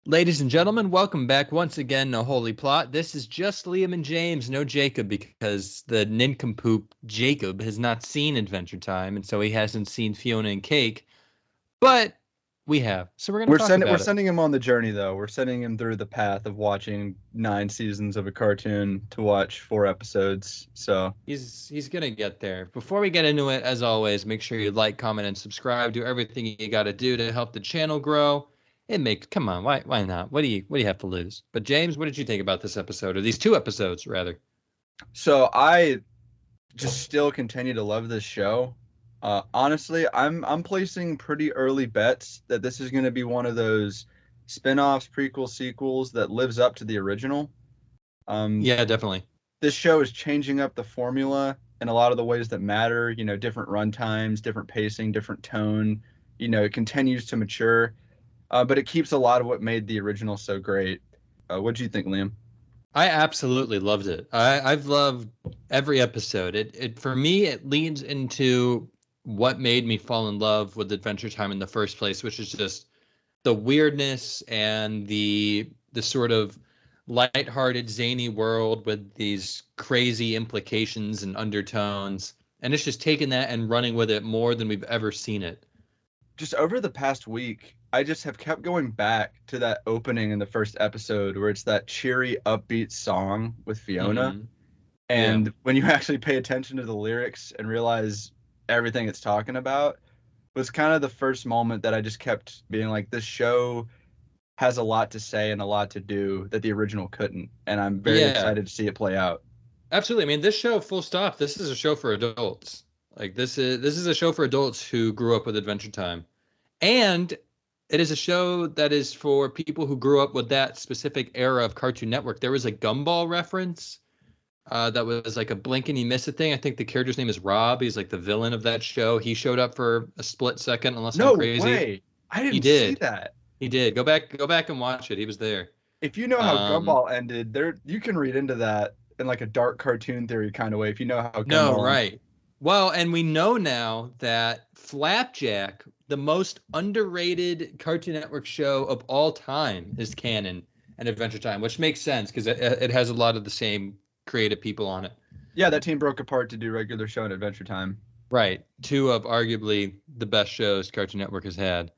Ladies and gentlemen, welcome back once again to Holy Plot. This is just Liam and James, no Jacob, because the nincompoop Jacob has not seen Adventure Time, and so he hasn't seen Fionna and Cake, but we have. So we're going to talk We're about it. sending him on the journey though. We're sending him through the path of watching 9 seasons of a cartoon to watch 4 episodes. So He's going to get there. Before we get into it, as always, make sure you like, comment, and subscribe. Do everything you got to do to help the channel grow. Come on, why not? What do you have to lose? But James, what did you think about this episode, or these two episodes rather? I just still continue to love this show. Honestly, I'm placing pretty early bets that this is going to be one of those spin-offs, prequel, sequels that lives up to the original. Um, Yeah, definitely. this show is changing up the formula in a lot of the ways that matter. Different run times, different pacing, different tone. It continues to mature, but it keeps a lot of what made the original so great. What do you think, Liam? I absolutely loved it. I've loved every episode. It for me it leads into what made me fall in love with Adventure Time in the first place, which is just the weirdness and the sort of lighthearted, zany world with these crazy implications and undertones. And it's just taking that and running with it more than we've ever seen it. Just over the past week, I just have kept going back to that opening in the first episode where it's that cheery, upbeat song with Fiona. Hmm. Yeah. And when you actually pay attention to the lyrics and realize everything it's talking about, was kind of the first moment that I just kept being like, this show has a lot to say and a lot to do that the original couldn't. And I'm very Yeah. excited to see it play out. Absolutely. I mean, this show, full stop, this is a show for adults. Like this is a show for adults who grew up with Adventure Time. And it is a show that is for people who grew up with that specific era of Cartoon Network. There was a Gumball reference that was like a blink and you miss a thing. I think the character's name is Rob. He's like the villain of that show. He showed up for a split second, unless I'm No crazy. way. I He didn't see did. that. He did. Go back and watch it. He was there. If you know how Um, Gumball ended, there you can read into that in like a dark cartoon theory kind of way. If you know how no, Gumball ended. right. Well, and we know now that Flapjack, the most underrated Cartoon Network show of all time, is canon and Adventure Time, which makes sense because it has a lot of the same creative people on it. Yeah, that team broke apart to do regular show and Adventure Time. Right. Two of arguably the best shows Cartoon Network has had.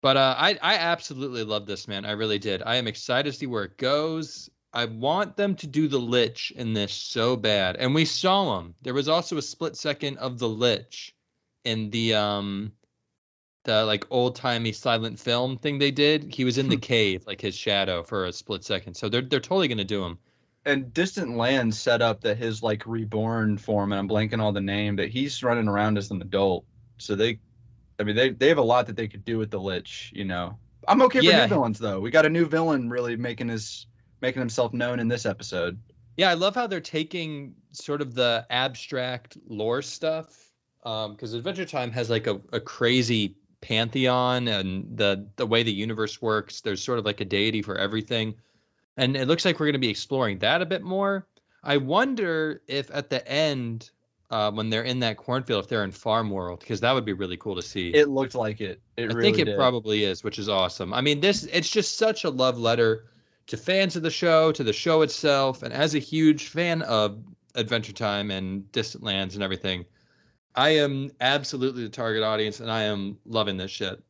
But I absolutely love this, man. I really did. I am excited to see where it goes. I want them to do the Lich in this so bad. And we saw him. There was also a split second of the Lich in the like old-timey silent film thing they did. He was in the cave, like his shadow for a split second. So they're totally gonna do him. And Distant Lands set up that his like reborn form, and I'm blanking on the name, that he's running around as an adult. So they have a lot that they could do with the Lich. I'm okay for new Yeah, villains though. We got a new villain really making himself known in this episode. yeah, I love how they're taking sort of the abstract lore stuff, because Adventure Time has like a crazy pantheon and the way the universe works. There's sort of like a deity for everything, and it looks like we're going to be exploring that a bit more. I wonder if at the end, when they're in that cornfield, if they're in Farm World, because that would be really cool to see. It looked like it. It I think really it did. probably is, which is awesome. I mean, it's just such a love letter to fans of the show, to the show itself, and as a huge fan of Adventure Time and Distant Lands and everything, I am absolutely the target audience, and I am loving this shit.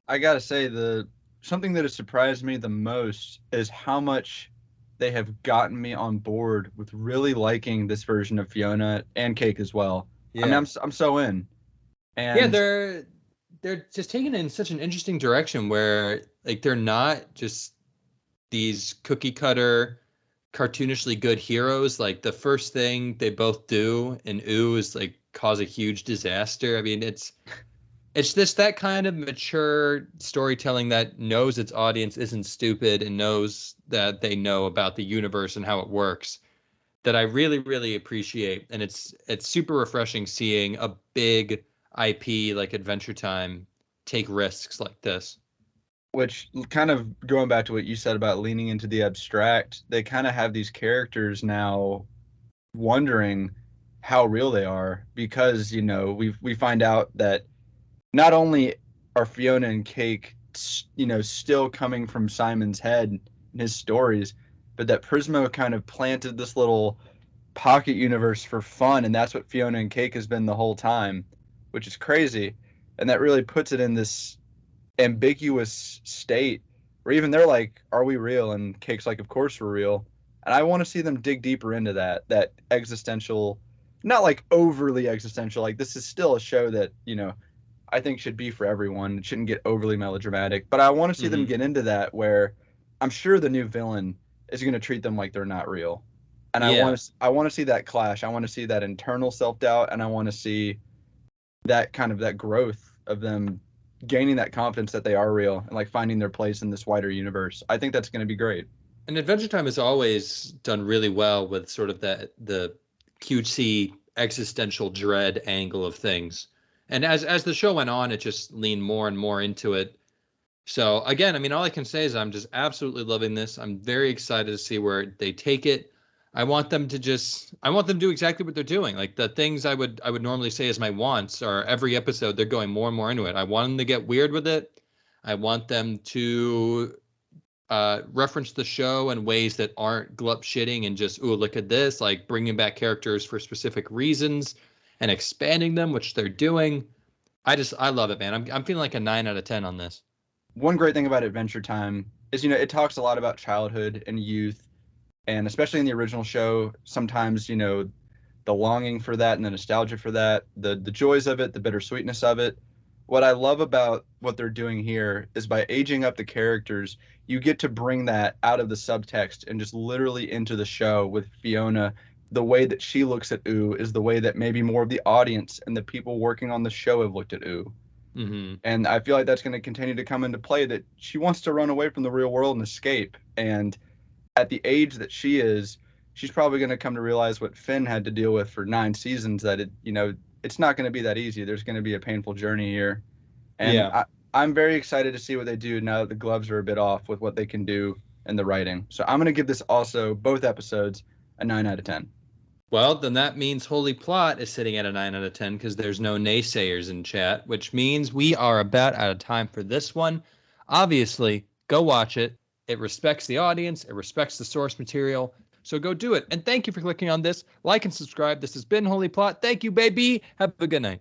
I gotta say, the something that has surprised me the most is how much they have gotten me on board with really liking this version of Fiona and Cake as well. I mean, Yeah, I'm so in. yeah, And they're just taking it in such an interesting direction where like they're not just these cookie cutter cartoonishly good heroes. Like the first thing they both do in Ooh is like cause a huge disaster. I mean, it's just that kind of mature storytelling that knows its audience isn't stupid and knows that they know about the universe and how it works, that I really, really appreciate. And it's super refreshing seeing a big IP like Adventure Time take risks like this. which kind of going back to what you said about leaning into the abstract, they kind of have these characters now wondering how real they are because we find out that not only are Fiona and Cake still coming from Simon's head and his stories, but that Prismo kind of planted this little pocket universe for fun, and that's what Fiona and Cake has been the whole time, which is crazy. And that really puts it in this ambiguous state where even they're like, are we real? And Cake's like, of course we're real. And I want to see them dig deeper into that existential, not like overly existential. Like, this is still a show that, I think should be for everyone. It shouldn't get overly melodramatic. But I want to see them get into that where I'm sure the new villain is going to treat them like they're not real. And I want to see that clash. I want to see that internal self-doubt, and I want to see that kind of that growth of them gaining that confidence that they are real and like finding their place in this wider universe. I think that's going to be great. And Adventure Time has always done really well with sort of the cutesy existential dread angle of things. And as the show went on, it just leaned more and more into it. So again, I mean, all I can say is I'm just absolutely loving this. I'm very excited to see where they take it. I want them to do exactly what they're doing. Like, the things I would normally say as my wants are every episode they're going more and more into it. I want them to get weird with it. I want them to reference the show in ways that aren't glup shitting and just, ooh, look at this, like bringing back characters for specific reasons and expanding them, which they're doing. I love it, man. I'm feeling like a 9 out of 10 on this. One great thing about Adventure Time is, it talks a lot about childhood and youth. And especially in the original show, sometimes, the longing for that and the nostalgia for that, the joys of it, the bittersweetness of it. What I love about what they're doing here is by aging up the characters, you get to bring that out of the subtext and just literally into the show with Fiona. The way that she looks at Ooh is the way that maybe more of the audience and the people working on the show have looked at Ooh. Mm-hmm. And I feel like that's going to continue to come into play, that she wants to run away from the real world and escape. And at the age that she is, she's probably going to come to realize what Finn had to deal with for 9 seasons, that it's not going to be that easy. There's going to be a painful journey here. And I'm very excited to see what they do now that the gloves are a bit off with what they can do in the writing. So I'm going to give this also, both episodes, a 9 out of 10. Well, then that means Holy Plot is sitting at a 9 out of 10 because there's no naysayers in chat, which means we are about out of time for this one. Obviously, go watch it. It respects the audience. It respects the source material. So go do it. And thank you for clicking on this. Like and subscribe. This has been Holy Plot. Thank you, baby. Have a good night.